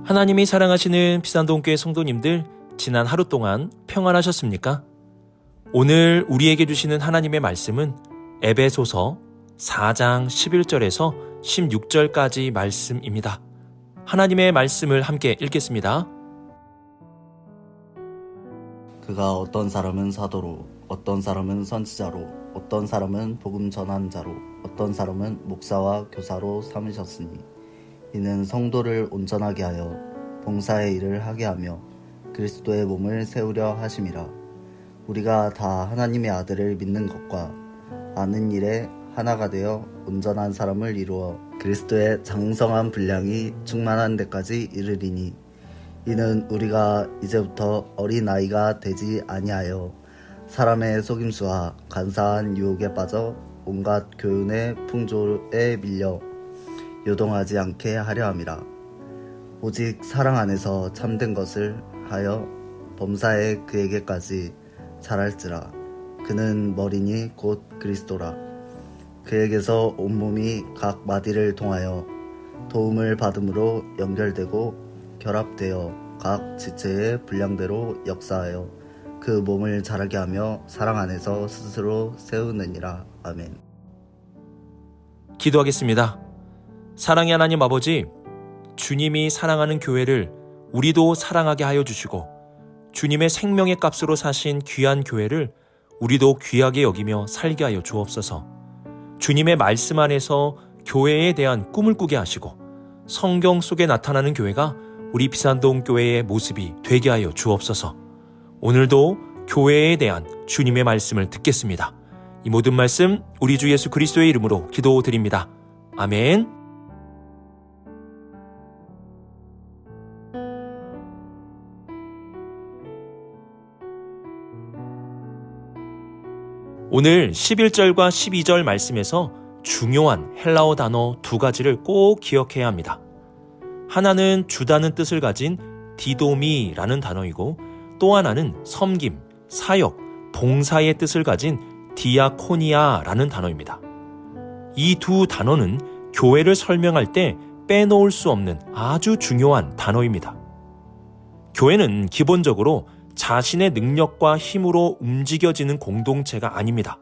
하나님이 사랑하시는 비산동교회 성도님들, 지난 하루 동안 평안하셨습니까? 오늘 우리에게 주시는 하나님의 말씀은 에베소서 4장 11절에서 16절까지 말씀입니다. 하나님의 말씀을 함께 읽겠습니다. 그가 어떤 사람은 사도로, 어떤 사람은 선지자로, 어떤 사람은 복음 전하는 자로, 어떤 사람은 목사와 교사로 삼으셨으니 이는 성도를 온전하게 하여 봉사의 일을 하게 하며 그리스도의 몸을 세우려 하심이라. 우리가 다 하나님의 아들을 믿는 것과 아는 일에 하나가 되어 온전한 사람을 이루어 그리스도의 장성한 분량이 충만한 데까지 이르리니 이는 우리가 이제부터 어린아이가 되지 아니하여 사람의 속임수와 간사한 유혹에 빠져 온갖 교훈의 풍조에 밀려 요동하지 않게 하려 함이라. 오직 사랑 안에서 참된 것을 하여 범사에 그에게까지 자랄지라. 그는 머리니 곧 그리스도라. 그에게서 온몸이 각 마디를 통하여 도움을 받음으로 연결되고 결합되어 각 지체의 분량대로 역사하여 그 몸을 자라게 하며 사랑 안에서 스스로 세우느니라. 아멘. 기도하겠습니다. 사랑의 하나님 아버지, 주님이 사랑하는 교회를 우리도 사랑하게 하여 주시고 주님의 생명의 값으로 사신 귀한 교회를 우리도 귀하게 여기며 살게 하여 주옵소서. 주님의 말씀 안에서 교회에 대한 꿈을 꾸게 하시고 성경 속에 나타나는 교회가 우리 비산동 교회의 모습이 되게 하여 주옵소서. 오늘도 교회에 대한 주님의 말씀을 듣겠습니다. 이 모든 말씀 우리 주 예수 그리스도의 이름으로 기도드립니다. 아멘. 오늘 11절과 12절 말씀에서 중요한 헬라어 단어 두 가지를 꼭 기억해야 합니다. 하나는 주다는 뜻을 가진 디도미라는 단어이고 또 하나는 섬김, 사역, 봉사의 뜻을 가진 디아코니아라는 단어입니다. 이 두 단어는 교회를 설명할 때 빼놓을 수 없는 아주 중요한 단어입니다. 교회는 기본적으로 자신의 능력과 힘으로 움직여지는 공동체가 아닙니다.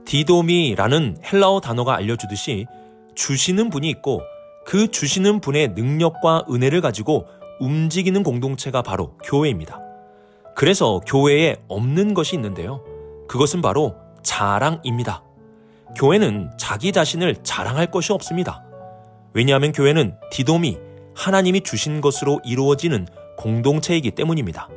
디도미라는 헬라어 단어가 알려주듯이 주시는 분이 있고 그 주시는 분의 능력과 은혜를 가지고 움직이는 공동체가 바로 교회입니다. 그래서 교회에 없는 것이 있는데요. 그것은 바로 자랑입니다. 교회는 자기 자신을 자랑할 것이 없습니다. 왜냐하면 교회는 디도미, 하나님이 주신 것으로 이루어지는 공동체이기 때문입니다.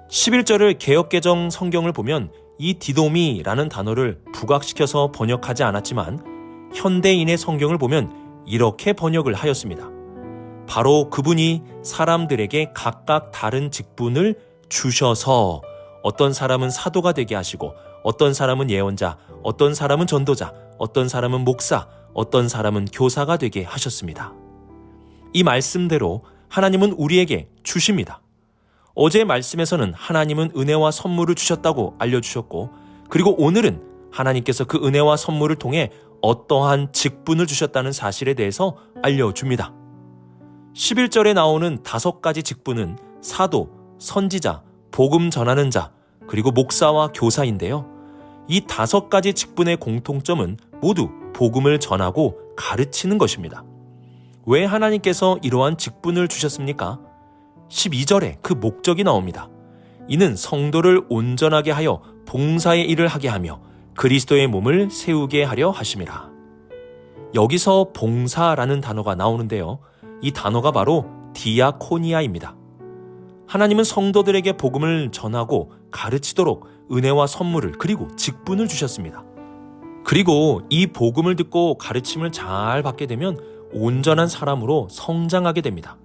11절을 개역개정 성경을 보면 이 디도미라는 단어를 부각시켜서 번역하지 않았지만 현대인의 성경을 보면 이렇게 번역을 하였습니다. 바로 그분이 사람들에게 각각 다른 직분을 주셔서 어떤 사람은 사도가 되게 하시고 어떤 사람은 예언자, 어떤 사람은 전도자, 어떤 사람은 목사, 어떤 사람은 교사가 되게 하셨습니다. 이 말씀대로 하나님은 우리에게 주십니다. 어제 말씀에서는 하나님은 은혜와 선물을 주셨다고 알려주셨고 그리고 오늘은 하나님께서 그 은혜와 선물을 통해 어떠한 직분을 주셨다는 사실에 대해서 알려줍니다. 11절에 나오는 5가지 직분은 사도, 선지자, 복음 전하는 자, 그리고 목사와 교사인데요. 이 5가지 직분의 공통점은 모두 복음을 전하고 가르치는 것입니다. 왜 하나님께서 이러한 직분을 주셨습니까? 12절에 그 목적이 나옵니다. 이는 성도를 온전하게 하여 봉사의 일을 하게 하며 그리스도의 몸을 세우게 하려 하심이라. 여기서 봉사라는 단어가 나오는데요. 이 단어가 바로 디아코니아입니다. 하나님은 성도들에게 복음을 전하고 가르치도록 은혜와 선물을 그리고 직분을 주셨습니다. 그리고 이 복음을 듣고 가르침을 잘 받게 되면 온전한 사람으로 성장하게 됩니다.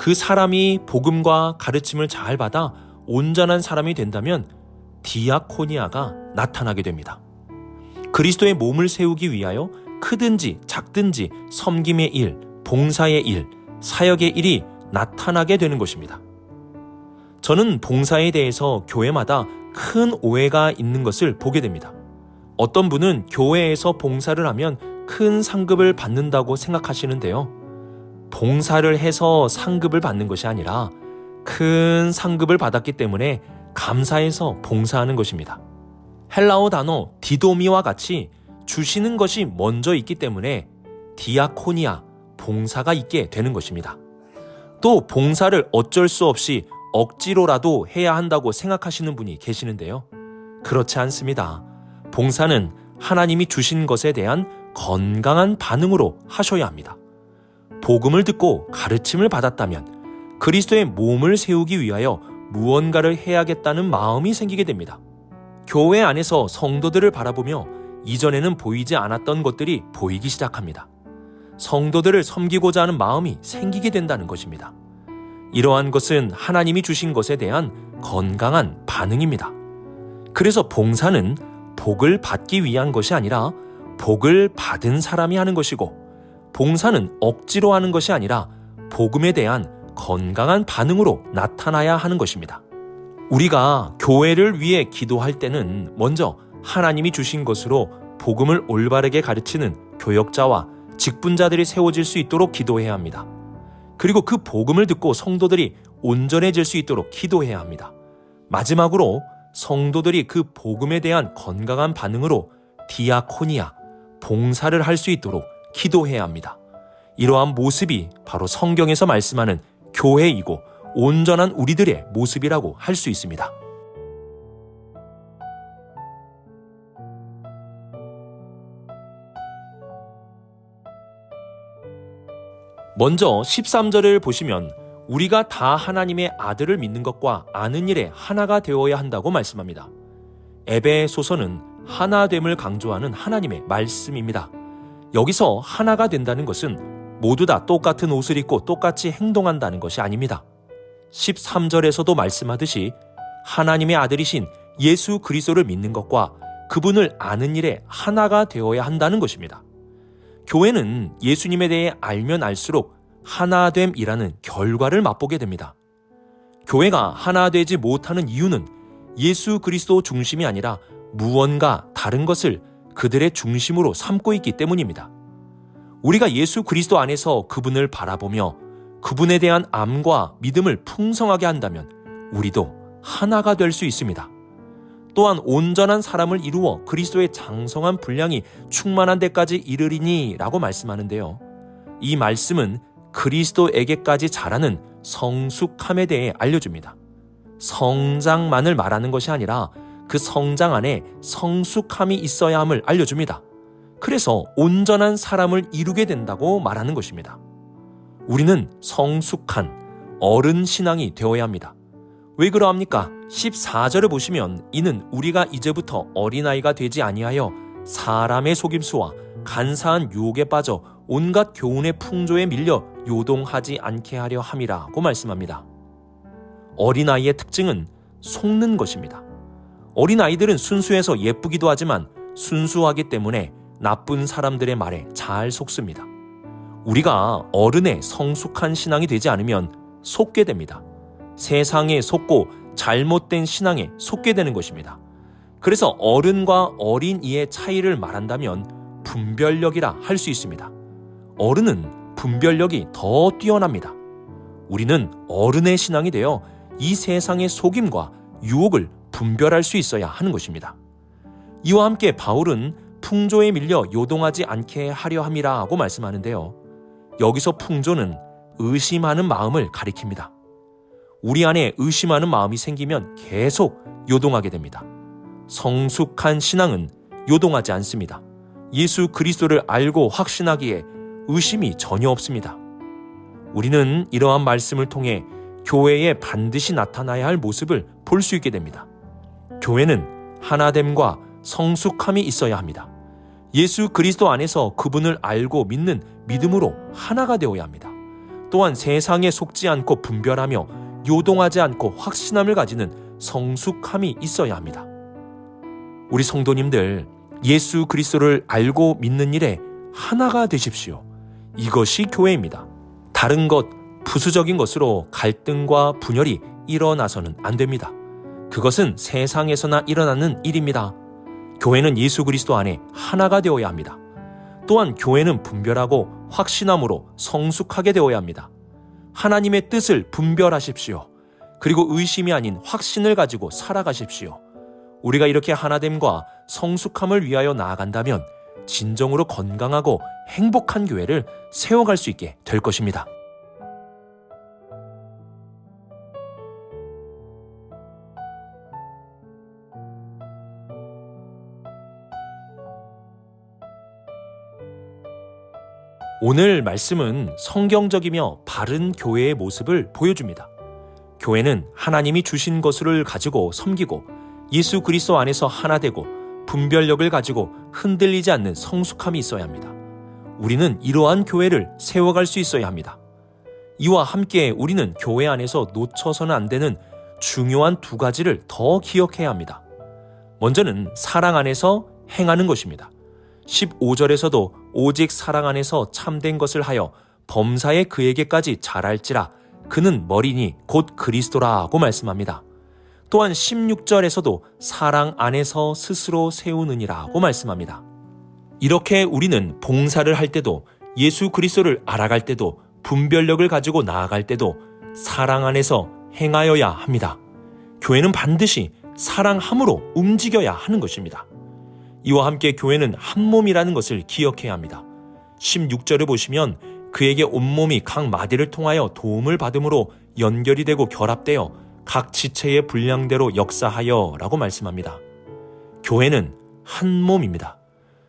그 사람이 복음과 가르침을 잘 받아 온전한 사람이 된다면 디아코니아가 나타나게 됩니다. 그리스도의 몸을 세우기 위하여 크든지 작든지 섬김의 일, 봉사의 일, 사역의 일이 나타나게 되는 것입니다. 저는 봉사에 대해서 교회마다 큰 오해가 있는 것을 보게 됩니다. 어떤 분은 교회에서 봉사를 하면 큰 상급을 받는다고 생각하시는데요. 봉사를 해서 상급을 받는 것이 아니라 큰 상급을 받았기 때문에 감사해서 봉사하는 것입니다. 헬라어 단어 디도미와 같이 주시는 것이 먼저 있기 때문에 디아코니아, 봉사가 있게 되는 것입니다. 또 봉사를 어쩔 수 없이 억지로라도 해야 한다고 생각하시는 분이 계시는데요. 그렇지 않습니다. 봉사는 하나님이 주신 것에 대한 건강한 반응으로 하셔야 합니다. 복음을 듣고 가르침을 받았다면 그리스도의 몸을 세우기 위하여 무언가를 해야겠다는 마음이 생기게 됩니다. 교회 안에서 성도들을 바라보며 이전에는 보이지 않았던 것들이 보이기 시작합니다. 성도들을 섬기고자 하는 마음이 생기게 된다는 것입니다. 이러한 것은 하나님이 주신 것에 대한 건강한 반응입니다. 그래서 봉사는 복을 받기 위한 것이 아니라 복을 받은 사람이 하는 것이고, 봉사는 억지로 하는 것이 아니라 복음에 대한 건강한 반응으로 나타나야 하는 것입니다. 우리가 교회를 위해 기도할 때는 먼저 하나님이 주신 것으로 복음을 올바르게 가르치는 교역자와 직분자들이 세워질 수 있도록 기도해야 합니다. 그리고 그 복음을 듣고 성도들이 온전해질 수 있도록 기도해야 합니다. 마지막으로 성도들이 그 복음에 대한 건강한 반응으로 디아코니아, 봉사를 할 수 있도록 기도해야 합니다. 이러한 모습이 바로 성경에서 말씀하는 교회이고 온전한 우리들의 모습이라고 할 수 있습니다. 먼저 13절을 보시면 우리가 다 하나님의 아들을 믿는 것과 아는 일에 하나가 되어야 한다고 말씀합니다. 에베소서는 하나됨을 강조하는 하나님의 말씀입니다. 여기서 하나가 된다는 것은 모두 다 똑같은 옷을 입고 똑같이 행동한다는 것이 아닙니다. 13절에서도 말씀하듯이 하나님의 아들이신 예수 그리스도를 믿는 것과 그분을 아는 일에 하나가 되어야 한다는 것입니다. 교회는 예수님에 대해 알면 알수록 하나됨이라는 결과를 맛보게 됩니다. 교회가 하나 되지 못하는 이유는 예수 그리스도 중심이 아니라 무언가 다른 것을 그들의 중심으로 삼고 있기 때문입니다. 우리가 예수 그리스도 안에서 그분을 바라보며 그분에 대한 암과 믿음을 풍성하게 한다면 우리도 하나가 될 수 있습니다. 또한 온전한 사람을 이루어 그리스도의 장성한 분량이 충만한 데까지 이르리니 라고 말씀하는데요. 이 말씀은 그리스도에게까지 자라는 성숙함에 대해 알려줍니다. 성장만을 말하는 것이 아니라 그 성장 안에 성숙함이 있어야 함을 알려줍니다. 그래서 온전한 사람을 이루게 된다고 말하는 것입니다. 우리는 성숙한 어른 신앙이 되어야 합니다. 왜 그러합니까? 14절을 보시면 이는 우리가 이제부터 어린아이가 되지 아니하여 사람의 속임수와 간사한 유혹에 빠져 온갖 교훈의 풍조에 밀려 요동하지 않게 하려 함이라고 말씀합니다. 어린아이의 특징은 속는 것입니다. 어린아이들은 순수해서 예쁘기도 하지만 순수하기 때문에 나쁜 사람들의 말에 잘 속습니다. 우리가 어른의 성숙한 신앙이 되지 않으면 속게 됩니다. 세상에 속고 잘못된 신앙에 속게 되는 것입니다. 그래서 어른과 어린이의 차이를 말한다면 분별력이라 할 수 있습니다. 어른은 분별력이 더 뛰어납니다. 우리는 어른의 신앙이 되어 이 세상의 속임과 유혹을 분별할 수 있어야 하는 것입니다. 이와 함께 바울은 풍조에 밀려 요동하지 않게 하려 함이라 하고 말씀하는데요. 여기서 풍조는 의심하는 마음을 가리킵니다. 우리 안에 의심하는 마음이 생기면 계속 요동하게 됩니다. 성숙한 신앙은 요동하지 않습니다. 예수 그리스도를 알고 확신하기에 의심이 전혀 없습니다. 우리는 이러한 말씀을 통해 교회에 반드시 나타나야 할 모습을 볼 수 있게 됩니다. 교회는 하나됨과 성숙함이 있어야 합니다. 예수 그리스도 안에서 그분을 알고 믿는 믿음으로 하나가 되어야 합니다. 또한 세상에 속지 않고 분별하며 요동하지 않고 확신함을 가지는 성숙함이 있어야 합니다. 우리 성도님들, 예수 그리스도를 알고 믿는 일에 하나가 되십시오. 이것이 교회입니다. 다른 것, 부수적인 것으로 갈등과 분열이 일어나서는 안 됩니다. 그것은 세상에서나 일어나는 일입니다. 교회는 예수 그리스도 안에 하나가 되어야 합니다. 또한 교회는 분별하고 확신함으로 성숙하게 되어야 합니다. 하나님의 뜻을 분별하십시오. 그리고 의심이 아닌 확신을 가지고 살아가십시오. 우리가 이렇게 하나됨과 성숙함을 위하여 나아간다면 진정으로 건강하고 행복한 교회를 세워갈 수 있게 될 것입니다. 오늘 말씀은 성경적이며 바른 교회의 모습을 보여줍니다. 교회는 하나님이 주신 것을 가지고 섬기고 예수 그리스도 안에서 하나 되고 분별력을 가지고 흔들리지 않는 성숙함이 있어야 합니다. 우리는 이러한 교회를 세워갈 수 있어야 합니다. 이와 함께 우리는 교회 안에서 놓쳐서는 안 되는 중요한 두 가지를 더 기억해야 합니다. 먼저는 사랑 안에서 행하는 것입니다. 15절에서도 오직 사랑 안에서 참된 것을 하여 범사에 그에게까지 잘할지라 그는 머리니 곧 그리스도라고 말씀합니다. 또한 16절에서도 사랑 안에서 스스로 세우느니라고 말씀합니다. 이렇게 우리는 봉사를 할 때도 예수 그리스도를 알아갈 때도 분별력을 가지고 나아갈 때도 사랑 안에서 행하여야 합니다. 교회는 반드시 사랑함으로 움직여야 하는 것입니다. 이와 함께 교회는 한 몸이라는 것을 기억해야 합니다. 16절을 보시면 그에게 온몸이 각 마디를 통하여 도움을 받음으로 연결이 되고 결합되어 각 지체의 분량대로 역사하여 라고 말씀합니다. 교회는 한 몸입니다.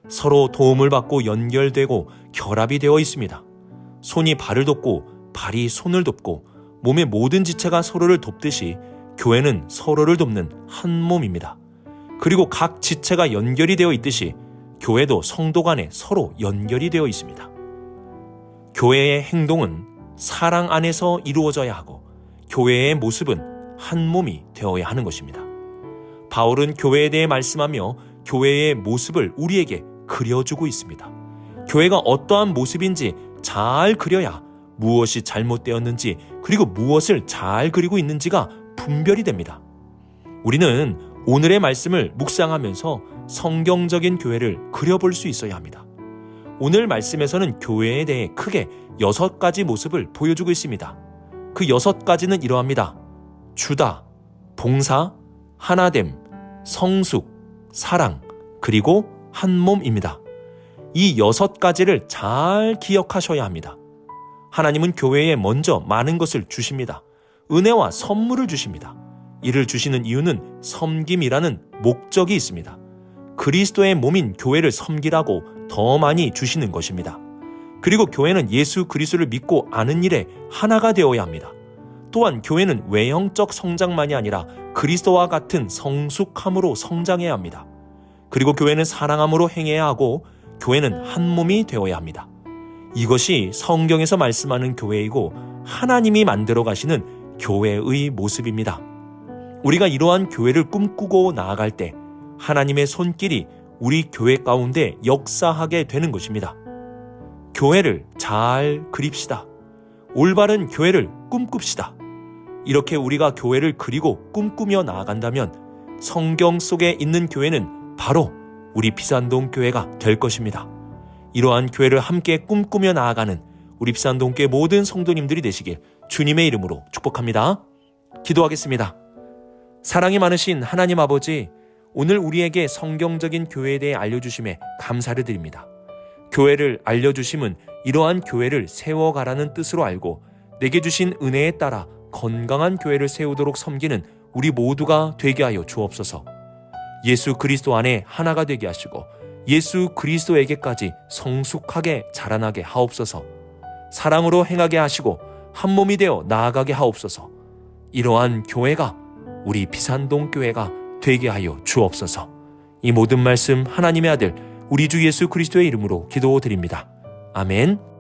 서로 도움을 받고 연결되고 결합이 되어 있습니다. 손이 발을 돕고 발이 손을 돕고 몸의 모든 지체가 서로를 돕듯이 교회는 서로를 돕는 한 몸입니다. 그리고 각 지체가 연결이 되어 있듯이 교회도 성도 간에 서로 연결이 되어 있습니다. 교회의 행동은 사랑 안에서 이루어져야 하고 교회의 모습은 한 몸이 되어야 하는 것입니다. 바울은 교회에 대해 말씀하며 교회의 모습을 우리에게 그려주고 있습니다. 교회가 어떠한 모습인지 잘 그려야 무엇이 잘못되었는지 그리고 무엇을 잘 그리고 있는지가 분별이 됩니다. 우리는 오늘의 말씀을 묵상하면서 성경적인 교회를 그려볼 수 있어야 합니다. 오늘 말씀에서는 교회에 대해 크게 6가지 모습을 보여주고 있습니다. 그 6가지는 이러합니다. 주다, 봉사, 하나됨, 성숙, 사랑, 그리고 한 몸입니다. 이 6가지를 잘 기억하셔야 합니다. 하나님은 교회에 먼저 많은 것을 주십니다. 은혜와 선물을 주십니다. 이를 주시는 이유는 섬김이라는 목적이 있습니다. 그리스도의 몸인 교회를 섬기라고 더 많이 주시는 것입니다. 그리고 교회는 예수 그리스도를 믿고 아는 일에 하나가 되어야 합니다. 또한 교회는 외형적 성장만이 아니라 그리스도와 같은 성숙함으로 성장해야 합니다. 그리고 교회는 사랑함으로 행해야 하고 교회는 한 몸이 되어야 합니다. 이것이 성경에서 말씀하는 교회이고 하나님이 만들어 가시는 교회의 모습입니다. 우리가 이러한 교회를 꿈꾸고 나아갈 때 하나님의 손길이 우리 교회 가운데 역사하게 되는 것입니다. 교회를 잘 그립시다. 올바른 교회를 꿈꿉시다. 이렇게 우리가 교회를 그리고 꿈꾸며 나아간다면 성경 속에 있는 교회는 바로 우리 비산동 교회가 될 것입니다. 이러한 교회를 함께 꿈꾸며 나아가는 우리 비산동교회 모든 성도님들이 되시길 주님의 이름으로 축복합니다. 기도하겠습니다. 사랑이 많으신 하나님 아버지, 오늘 우리에게 성경적인 교회에 대해 알려주심에 감사를 드립니다. 교회를 알려주심은 이러한 교회를 세워가라는 뜻으로 알고 내게 주신 은혜에 따라 건강한 교회를 세우도록 섬기는 우리 모두가 되게 하여 주옵소서. 예수 그리스도 안에 하나가 되게 하시고 예수 그리스도에게까지 성숙하게 자라나게 하옵소서. 사랑으로 행하게 하시고 한 몸이 되어 나아가게 하옵소서. 이러한 교회가 우리 비산동 교회가 되게 하여 주옵소서. 이 모든 말씀 하나님의 아들 우리 주 예수 그리스도의 이름으로 기도드립니다. 아멘.